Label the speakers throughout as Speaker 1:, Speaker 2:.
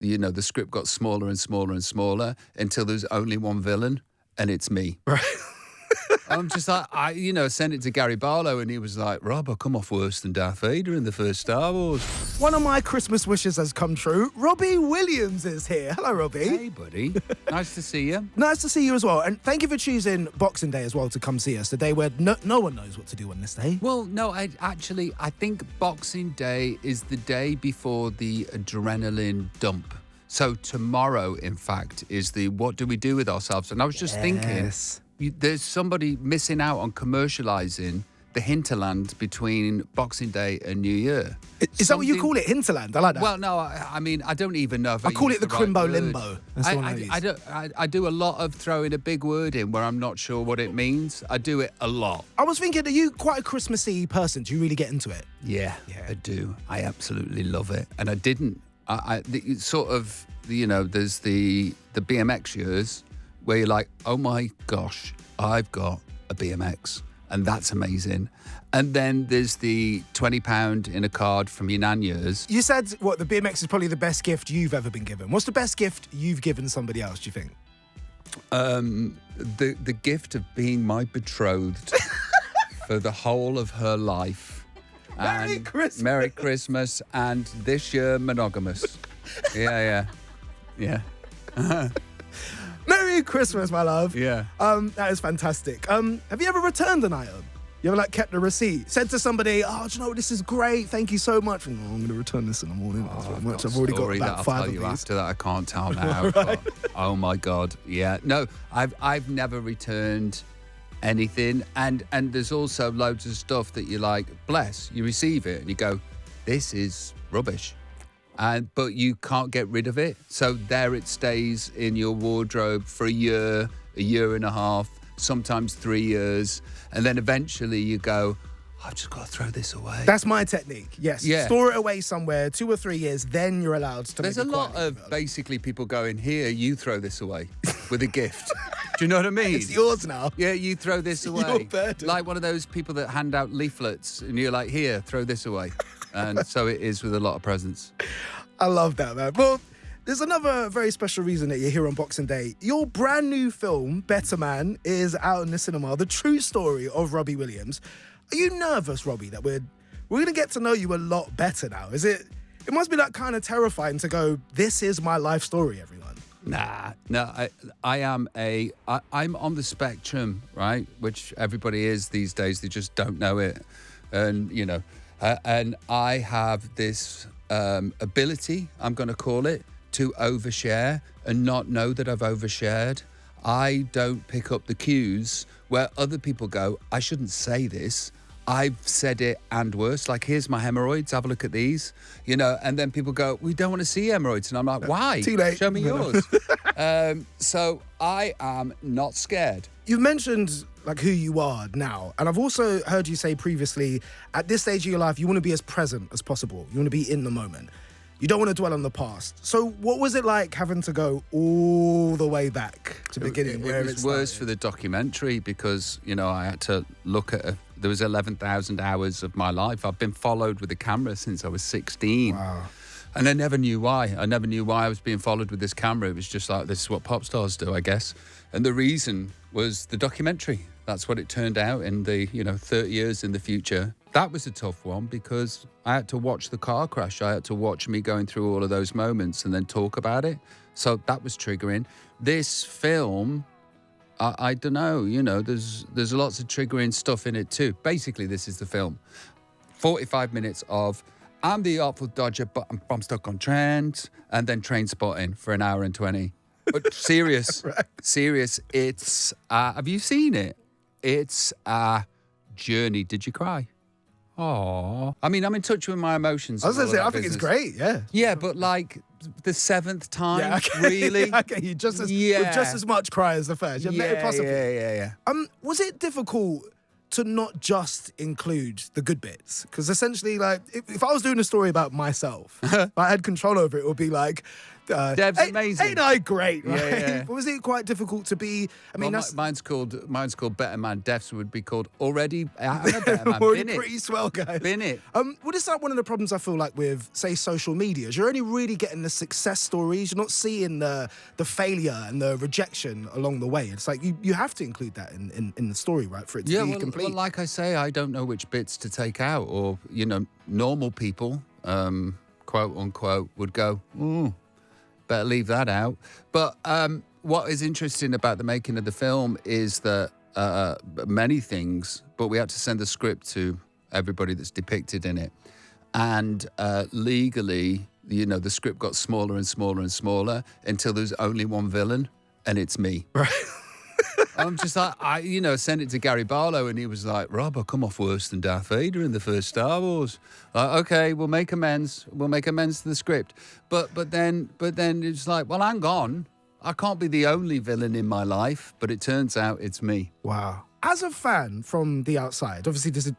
Speaker 1: the script got smaller and smaller and smaller until there's only one villain, and it's me.
Speaker 2: Right.
Speaker 1: I'm just like, sent it to Gary Barlow, and he was like, Rob, I come off worse than Darth Vader in the first Star Wars.
Speaker 2: One of my Christmas wishes has come true. Robbie Williams is here. Hello, Robbie.
Speaker 1: Hey, buddy. Nice to see you.
Speaker 2: Nice to see you as well. And thank you for choosing Boxing Day as well to come see us, the day where no one knows what to do on this day.
Speaker 1: Well, no, I think Boxing Day is the day before the adrenaline dump. So tomorrow, in fact, is the what do we do with ourselves? And I was just thinking, there's somebody missing out on commercialising the hinterland between Boxing Day and New Year.
Speaker 2: Is that what you call it, hinterland? I like that.
Speaker 1: Well, no, I don't even know if
Speaker 2: I call it the crimbo
Speaker 1: right
Speaker 2: limbo. That's the one I use.
Speaker 1: I do a lot of throwing a big word in where I'm not sure what it means. I do it a lot.
Speaker 2: I was thinking, are you quite a Christmassy person? Do you really get into it?
Speaker 1: Yeah, I do. I absolutely love it. And I didn't. There's the BMX years where you're like, oh my gosh, I've got a BMX. And that's amazing. And then there's the £20 in a card from your nan years.
Speaker 2: You said, the BMX is probably the best gift you've ever been given. What's the best gift you've given somebody else, do you think?
Speaker 1: The gift of being my betrothed for the whole of her life.
Speaker 2: Merry Christmas.
Speaker 1: Merry Christmas. And this year, monogamous. Yeah.
Speaker 2: Merry Christmas, my love.
Speaker 1: Yeah.
Speaker 2: That is fantastic. Have you ever returned an item? You ever kept a receipt? Said to somebody, do you know what, this is great, thank you so much. And, I'm going to return this in the morning. I've already got about 5 of these.
Speaker 1: After that, I can't tell now.
Speaker 2: Right.
Speaker 1: But, oh my God, yeah. No, I've never returned anything. And there's also loads of stuff that you're like, bless, you receive it and you go, this is rubbish. But you can't get rid of it. So there it stays in your wardrobe for a year and a half, sometimes 3 years. And then eventually you go, I've just got to throw this away.
Speaker 2: That's my technique, yes.
Speaker 1: Yeah.
Speaker 2: Store it away somewhere, 2 or 3 years, then you're allowed to.
Speaker 1: There's a lot of basically people going, here, you throw this away with a gift. Do you know what I mean?
Speaker 2: It's yours now.
Speaker 1: Yeah, you throw this away.
Speaker 2: Your burden.
Speaker 1: Like one of those people that hand out leaflets and you're like, here, throw this away. And so it is with a lot of presents.
Speaker 2: I love that, man. Well, there's another very special reason that you're here on Boxing Day. Your brand new film, Better Man, is out in the cinema. The true story of Robbie Williams. Are you nervous, Robbie, that we're going to get to know you a lot better now? It must be kind of terrifying to go, this is my life story, everyone.
Speaker 1: Nah, no, I'm on the spectrum, right? Which everybody is these days. They just don't know it. And, and I have this ability, I'm going to call it, to overshare and not know that I've overshared. I don't pick up the cues where other people go, I shouldn't say this. I've said it and worse. Like, here's my hemorrhoids. Have a look at these. And then people go, we don't want to see hemorrhoids. And I'm like, why?
Speaker 2: Too late.
Speaker 1: Show me yours. So I am not scared.
Speaker 2: You've mentioned who you are now. And I've also heard you say previously, at this stage of your life, you want to be as present as possible. You want to be in the moment. You don't want to dwell on the past. So what was it like having to go all the way back to the beginning?
Speaker 1: It was worse for the documentary because, I had to look at there was 11,000 hours of my life. I've been followed with a camera since I was 16.
Speaker 2: Wow.
Speaker 1: And I never knew why. I never knew why I was being followed with this camera. It was just like, this is what pop stars do, I guess. And the reason was the documentary. That's what it turned out in the, 30 years in the future. That was a tough one because I had to watch the car crash. I had to watch me going through all of those moments and then talk about it. So that was triggering. This film, I don't know, there's lots of triggering stuff in it too. Basically, this is the film. 45 minutes of, I'm the Artful Dodger, but I'm stuck on trains, and then Train Spotting for an hour and 20. But serious,
Speaker 2: Right.
Speaker 1: Serious. It's, have you seen it? It's a journey. Did you cry? Oh, I'm in touch with my emotions.
Speaker 2: I was going to say, I think it's great, yeah.
Speaker 1: Yeah, but the 7th time, really?
Speaker 2: Okay, with just as much cry as the first.
Speaker 1: Yeah.
Speaker 2: Was it difficult to not just include the good bits? Because essentially, if I was doing a story about myself, if I had control over it, it would be
Speaker 1: Dev's amazing.
Speaker 2: Ain't I great, right?
Speaker 1: Yeah.
Speaker 2: Was it quite difficult to be... I mean,
Speaker 1: Well,
Speaker 2: that's...
Speaker 1: mine's called Better Man. Dev's would be called Already. I'm a better man.
Speaker 2: already
Speaker 1: Bin
Speaker 2: pretty
Speaker 1: it.
Speaker 2: swell, guys.
Speaker 1: Bin it.
Speaker 2: Well, it's like one of the problems I feel like with, say, social media is you're only really getting the success stories. You're not seeing the failure and the rejection along the way. It's like you have to include that in the story, right, for it to be complete.
Speaker 1: Well, like I say, I don't know which bits to take out, or normal people, quote unquote, would go, better leave that out. But what is interesting about the making of the film is that many things, but we had to send the script to everybody that's depicted in it. And legally, the script got smaller and smaller and smaller until there's only one villain, and it's me.
Speaker 2: Right.
Speaker 1: I'm just like, sent it to Gary Barlow, and he was like, Rob, I come off worse than Darth Vader in the first Star Wars. Okay, we'll make amends. We'll make amends to the script. But then it's like, well, hang on. I can't be the only villain in my life, but it turns out it's me.
Speaker 2: Wow. As a fan from the outside, obviously this is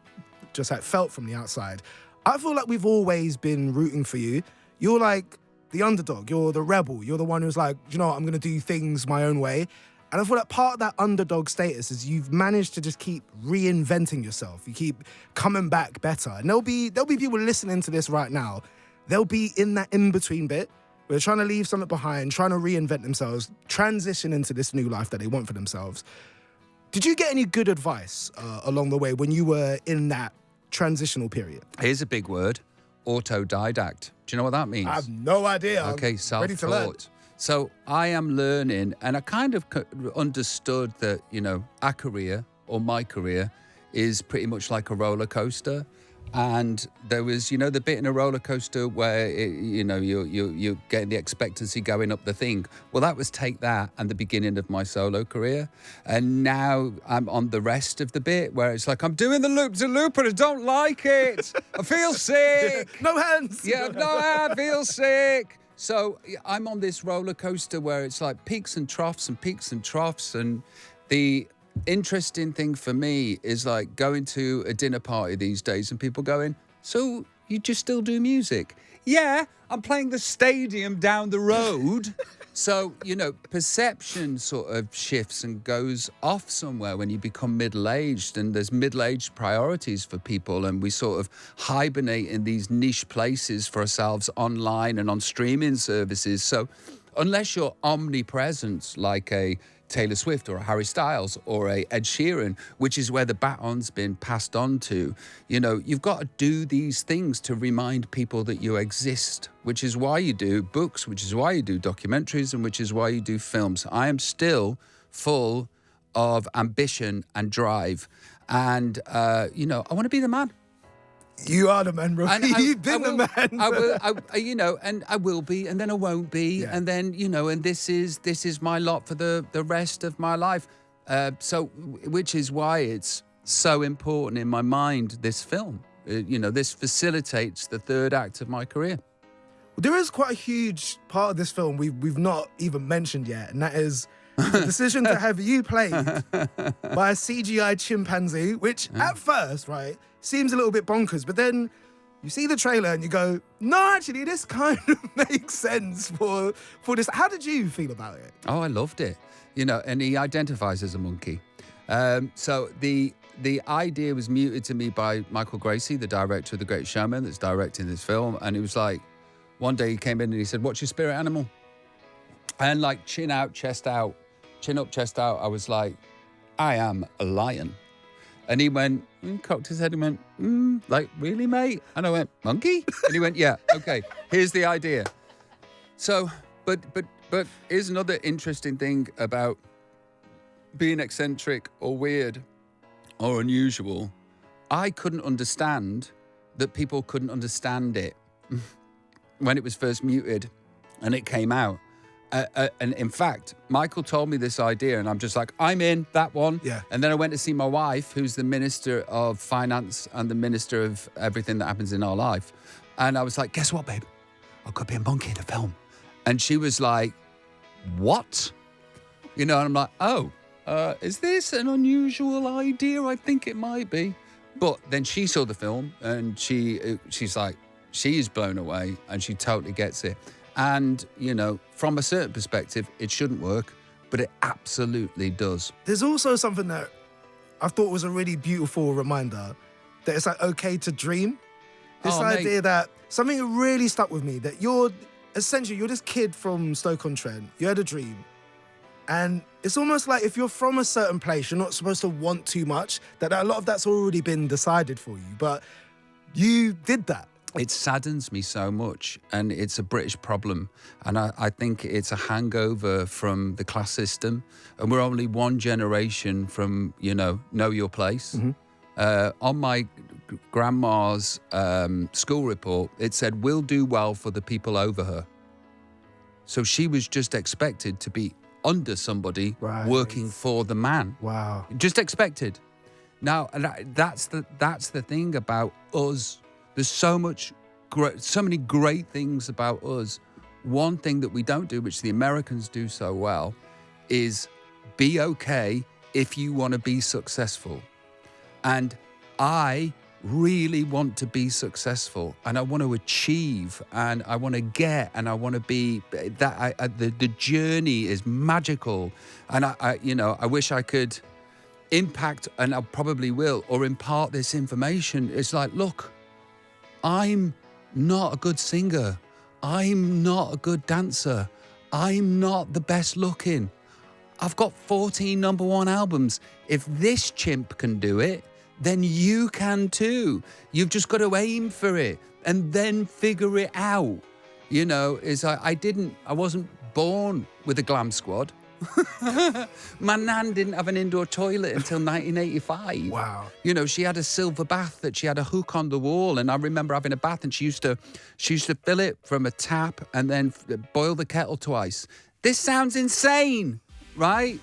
Speaker 2: just like felt from the outside, I feel like we've always been rooting for you. You're like the underdog. You're the rebel. You're the one who's like, I'm going to do things my own way. And I feel like part of that underdog status is you've managed to just keep reinventing yourself. You keep coming back better. And there'll be people listening to this right now. They'll be in that in-between bit where they're trying to leave something behind, trying to reinvent themselves, transition into this new life that they want for themselves. Did you get any good advice along the way when you were in that transitional period?
Speaker 1: Here's a big word, autodidact. Do you know what that means?
Speaker 2: I have no idea.
Speaker 1: Okay,
Speaker 2: I'm ready to learn.
Speaker 1: self-taught. So I am learning, and I kind of understood that, our career or my career is pretty much like a roller coaster. And there was, the bit in a roller coaster where, you're getting the expectancy going up the thing. Well, that was Take That and the beginning of my solo career. And now I'm on the rest of the bit where it's like, I'm doing the loop-de-loop and I don't like it. I feel sick.
Speaker 2: No hands.
Speaker 1: Yeah, I feel sick. So I'm on this roller coaster where it's like peaks and troughs and peaks and troughs. And the interesting thing for me is like going to a dinner party these days and people going, so you just still do music? Yeah, I'm playing the stadium down the road. So, perception sort of shifts and goes off somewhere when you become middle-aged, and there's middle-aged priorities for people, and we sort of hibernate in these niche places for ourselves online and on streaming services. So unless you're omnipresent, like a Taylor Swift or a Harry Styles or a Ed Sheeran, which is where the baton's been passed on to, you've got to do these things to remind people that you exist, which is why you do books, which is why you do documentaries, and which is why you do films. I am still full of ambition and drive. And, I want to be the man.
Speaker 2: You are the man, bro. You've been the man.
Speaker 1: And I will be, and then I won't be,
Speaker 2: Yeah.
Speaker 1: and then and this is my lot for the rest of my life. Which is why it's so important in my mind. This film, this facilitates the third act of my career.
Speaker 2: Well, there is quite a huge part of this film we've not even mentioned yet, and that is the decision to have you played by a CGI chimpanzee, which at first, right, seems a little bit bonkers, but then you see the trailer and you go, no, actually, this kind of makes sense for this. How did you feel about it?
Speaker 1: Oh, I loved it. And he identifies as a monkey. So the idea was muted to me by Michael Gracie, the director of The Great Showman, that's directing this film. And he was like, one day he came in and he said, what's your spirit animal? And like chin out, chest out, chin up, chest out. I was like, I am a lion. And he went, cocked his head and went, like, really, mate? And I went, monkey? And he went, yeah, okay, here's the idea. So, but here's another interesting thing about being eccentric or weird or unusual. I couldn't understand that people couldn't understand it when it was first muted and it came out. And in fact, Michael told me this idea and I'm just like, I'm in that one.
Speaker 2: Yeah.
Speaker 1: And then I went to see my wife, who's the Minister of Finance and the Minister of everything that happens in our life. And I was like, guess what, babe? I could be a monkey in a film. And she was like, what? And I'm like, oh, is this an unusual idea? I think it might be. But then she saw the film and she's like, she's blown away and she totally gets it. And, you know, from a certain perspective, it shouldn't work, but it absolutely does.
Speaker 2: There's also something that I thought was a really beautiful reminder that it's like okay to dream. This idea that something that really stuck with me, that you're this kid from Stoke-on-Trent, you had a dream. And it's almost like if you're from a certain place, you're not supposed to want too much, that a lot of that's already been decided for you. But you did that.
Speaker 1: It saddens me so much, and it's a British problem. And I think it's a hangover from the class system. And we're only one generation from, you know your place. On my grandma's school report, it said, "Will do well for the people over her." So she was just expected to be under somebody working for the man.
Speaker 2: Wow.
Speaker 1: Just expected. Now, that's the thing about us. There's so many great things about us. One thing that we don't do, which the Americans do so well, is be okay if you want to be successful. And I really want to be successful, and I want to achieve, and I want to get, and I want to be that. The journey is magical, and I wish I could impact, and I probably will, or impart this information. It's like, look, I'm not a good singer. I'm not a good dancer. I'm not the best looking. I've got 14 number one albums. If this chimp can do it, then you can too. You've just got to aim for it and then figure it out. You know, I wasn't born with a glam squad. My nan didn't have an indoor toilet until 1985.
Speaker 2: Wow.
Speaker 1: You know, she had a silver bath that she had a hook on the wall, and I remember having a bath, and she used to fill it from a tap and then boil the kettle twice. This sounds insane, right?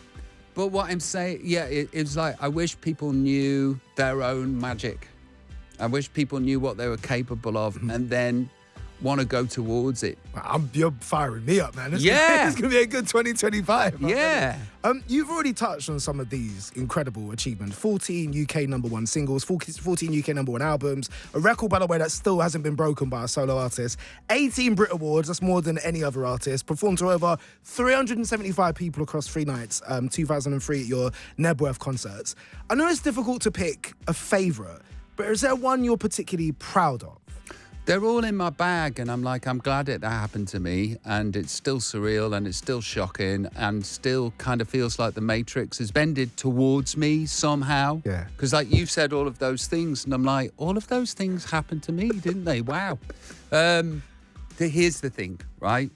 Speaker 1: But what I'm saying, it's like, I wish people knew their own magic. I wish people knew what they were capable of, and then want to go towards it.
Speaker 2: You're firing me up, man. It's going to be a good 2025.
Speaker 1: Yeah.
Speaker 2: You've already touched on some of these incredible achievements. 14 UK number one singles, 14 UK number one albums, a record, by the way, that still hasn't been broken by a solo artist, 18 Brit Awards, that's more than any other artist, performed to over 375 people across 3 nights, 2003 at your Nebworth concerts. I know it's difficult to pick a favourite, but is there one you're particularly proud of?
Speaker 1: They're all in my bag, and I'm glad that happened to me, and it's still surreal, and it's still shocking, and still kind of feels like the Matrix has bended towards me somehow.
Speaker 2: Yeah.
Speaker 1: Because like you've said all of those things, and I'm like, all of those things happened to me, didn't they? Wow. Here's the thing, right?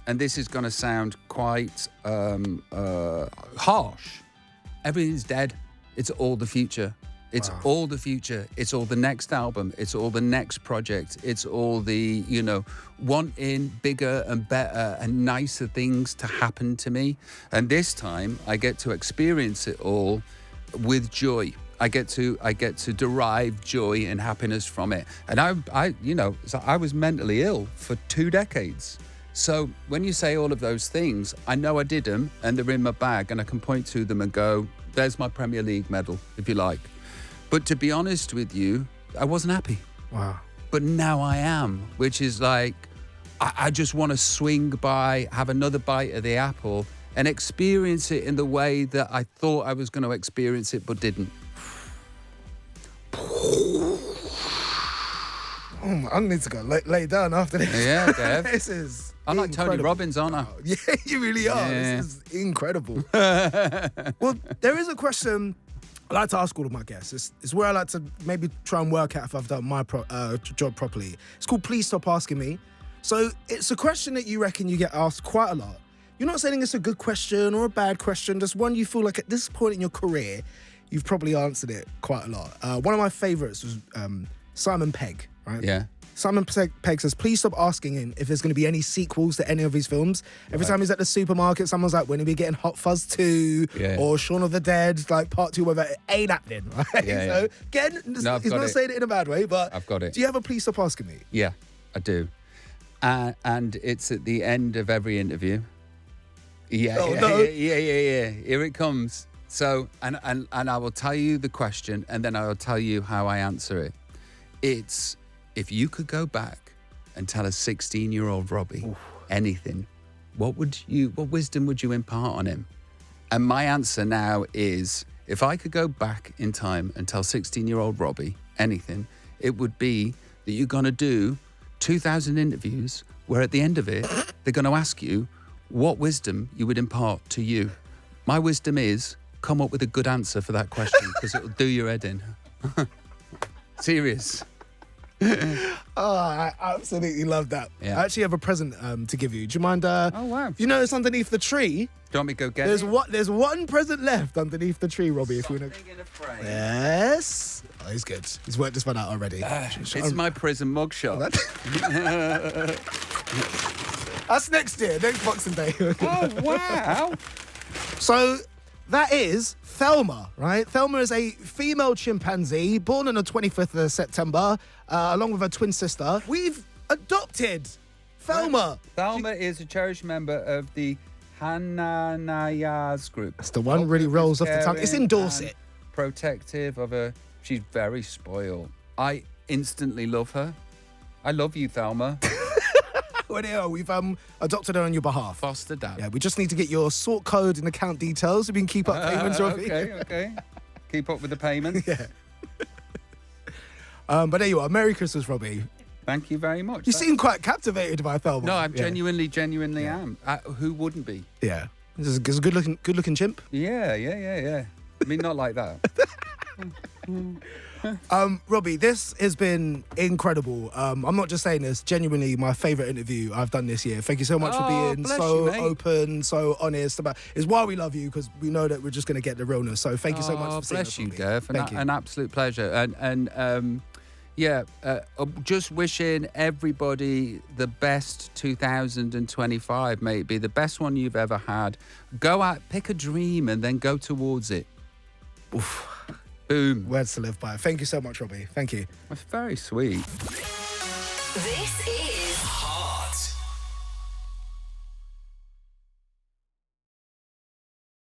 Speaker 1: And this is going to sound quite harsh. Everything's dead. It's all the future. It's all the future. It's all the next album. It's all the next project. It's all the, wanting bigger and better and nicer things to happen to me. And this time I get to experience it all with joy. I get to derive joy and happiness from it. And I was mentally ill for 2 decades. So when you say all of those things, I know I did them, and they're in my bag, and I can point to them and go, there's my Premier League medal, if you like. But to be honest with you, I wasn't happy.
Speaker 2: Wow.
Speaker 1: But now I am, which is like, I just want to swing by, have another bite of the apple, and experience it in the way that I thought I was going to experience it, but didn't.
Speaker 2: I'm going to need to go lay down after this.
Speaker 1: Yeah, Dev.
Speaker 2: This is
Speaker 1: I'm like Tony Robbins, aren't I?
Speaker 2: Yeah, you really are.
Speaker 1: Yeah.
Speaker 2: This is incredible. Well, there is a question I like to ask all of my guests. It's where I like to maybe try and work out if I've done my job properly. It's called Please Stop Asking Me. So it's a question that you reckon you get asked quite a lot. You're not saying it's a good question or a bad question, just one you feel like at this point in your career, you've probably answered it quite a lot. One of my favourites was Simon Pegg, right?
Speaker 1: Yeah.
Speaker 2: Simon Pegg says, please stop asking him if there's going to be any sequels to any of his films. Every time he's at the supermarket, someone's like, when are we getting Hot Fuzz 2 or Shaun of the Dead, like part 2, whatever. It ain't happening, right?
Speaker 1: Yeah,
Speaker 2: so, again, he's not saying it in a bad way, but
Speaker 1: I've got it.
Speaker 2: Do you have a please stop asking me?
Speaker 1: Yeah, I do. And it's at the end of every interview. Yeah, yeah. Here it comes. So, and I will tell you the question, and then I will tell you how I answer it. It's, if you could go back and tell a 16-year-old Robbie anything, what wisdom would you impart on him? And my answer now is, if I could go back in time and tell 16-year-old Robbie anything, it would be that you're going to do 2,000 interviews where at the end of it, they're going to ask you what wisdom you would impart to you. My wisdom is, come up with a good answer for that question, because it'll do your head in. Serious.
Speaker 2: Oh, I absolutely love that.
Speaker 1: Yeah.
Speaker 2: I actually have a present to give you. Do you mind?
Speaker 1: Oh, wow.
Speaker 2: You notice underneath the tree,
Speaker 1: Do you want me to go get
Speaker 2: there's
Speaker 1: it?
Speaker 2: there's one present left underneath the tree, Robbie. If you want to.
Speaker 1: Something in a frame.
Speaker 2: Yes. Oh, he's good. He's worked this one out already.
Speaker 1: It's my prison mugshot.
Speaker 2: That's next year, next Boxing Day.
Speaker 1: Oh, wow.
Speaker 2: So that is Thelma, right? Thelma is a female chimpanzee born on the 25th of September, along with her twin sister. We've adopted Thelma.
Speaker 1: Thelma is a cherished member of the Hananayas group.
Speaker 2: That's the one really rolls off the tongue. It's in Dorset.
Speaker 1: Protective of her. She's very spoiled. I instantly love her. I love you, Thelma.
Speaker 2: Well, yeah, we've adopted her on your behalf.
Speaker 1: Foster dad.
Speaker 2: Yeah, we just need to get your sort code and account details so we can keep up payments, Robbie.
Speaker 1: Okay. Keep up with the payments.
Speaker 2: Yeah. But there you are. Merry Christmas, Robbie.
Speaker 1: Thank you very much.
Speaker 2: You seem quite captivated by Thelma.
Speaker 1: No, I'm genuinely am. Who wouldn't be?
Speaker 2: Yeah. This is a good looking chimp.
Speaker 1: Yeah. I mean, not like that.
Speaker 2: Robbie, this has been incredible. I'm not just saying this, genuinely my favourite interview I've done this year. Thank you so much for being so open, so honest about it's why we love you, because we know that we're just going to get the realness. So thank you so much for seeing us,
Speaker 1: bless you,
Speaker 2: Robbie.
Speaker 1: Dev.
Speaker 2: Thank you.
Speaker 1: An absolute pleasure. And just wishing everybody the best 2025, mate. Be the best one you've ever had. Go out, pick a dream and then go towards it. Oof. Boom.
Speaker 2: Words to live by. Thank you so much, Robbie. Thank you.
Speaker 1: That's very sweet.
Speaker 3: This is